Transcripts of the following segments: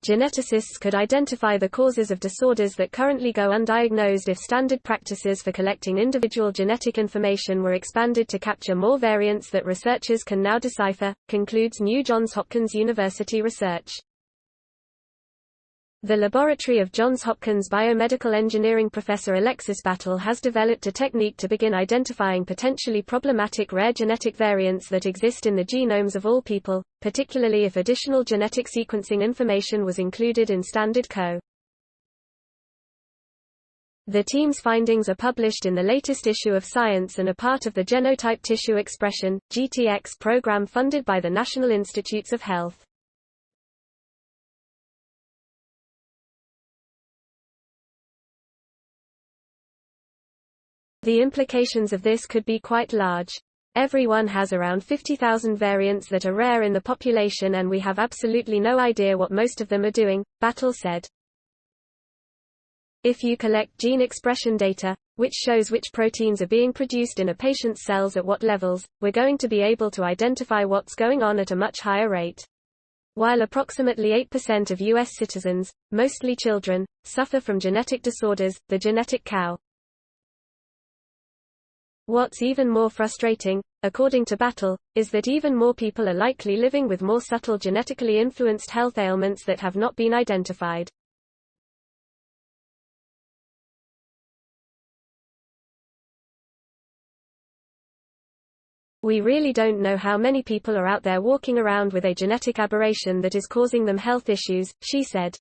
Geneticists could identify the causes of disorders that currently go undiagnosed if standard practices for collecting individual genetic information were expanded to capture more variants that researchers can now decipher, concludes new Johns Hopkins University research. The laboratory of Johns Hopkins biomedical engineering professor Alexis Battle has developed a technique to begin identifying potentially problematic rare genetic variants that exist in the genomes of all people, particularly if additional genetic sequencing information was included in standard co. The team's findings are published in the latest issue of Science and are part of the Genotype-Tissue Expression (GTEx) program funded by the National Institutes of Health. The implications of this could be quite large. Everyone has around 50,000 variants that are rare in the population, and we have absolutely no idea what most of them are doing, Battle said. If you collect gene expression data, which shows which proteins are being produced in a patient's cells at what levels, we're going to be able to identify what's going on at a much higher rate. While approximately 8% of U.S. citizens, mostly children, suffer from genetic disorders, the genetic cow. What's even more frustrating, according to Battle, is that even more people are likely living with more subtle genetically influenced health ailments that have not been identified. We really don't know how many people are out there walking around with a genetic aberration that is causing them health issues, she said.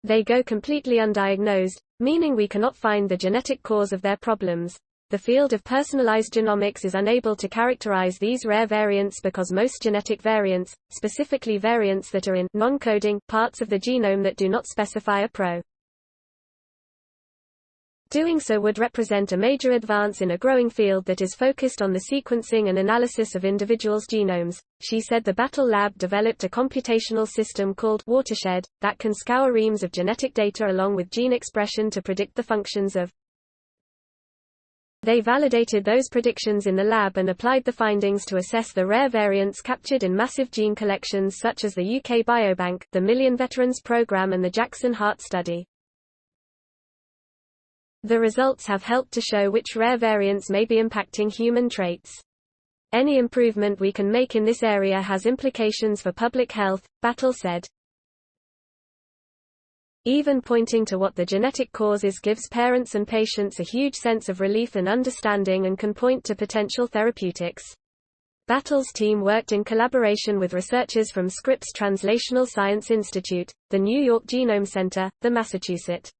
They go completely undiagnosed, meaning we cannot find the genetic cause of their problems. The field of personalized genomics is unable to characterize these rare variants because most genetic variants, specifically variants that are in non-coding parts of the genome that do not specify a pro. Doing so would represent a major advance in a growing field that is focused on the sequencing and analysis of individuals' genomes, she said. The Battle Lab developed a computational system called Watershed that can scour reams of genetic data along with gene expression to predict the functions of. They validated those predictions in the lab and applied the findings to assess the rare variants captured in massive gene collections such as the UK Biobank, the Million Veterans Programme and the Jackson Heart Study. The results have helped to show which rare variants may be impacting human traits. Any improvement we can make in this area has implications for public health, Battle said. Even pointing to what the genetic cause is gives parents and patients a huge sense of relief and understanding and can point to potential therapeutics. Battle's team worked in collaboration with researchers from Scripps Translational Science Institute, the New York Genome Center, the Massachusetts.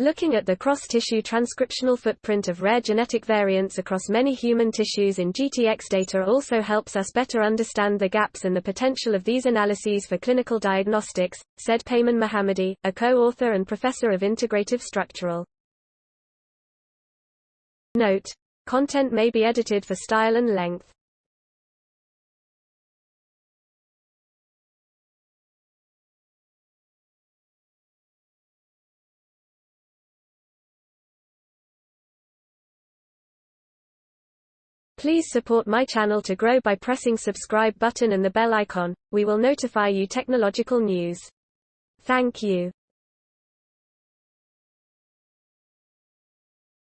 Looking at the cross-tissue transcriptional footprint of rare genetic variants across many human tissues in GTEx data also helps us better understand the gaps and the potential of these analyses for clinical diagnostics, said Payman Mohammadi, a co-author and professor of integrative structural. Note: content may be edited for style and length. Please support my channel to grow by pressing subscribe button and the bell icon. We will notify you technological news. Thank you.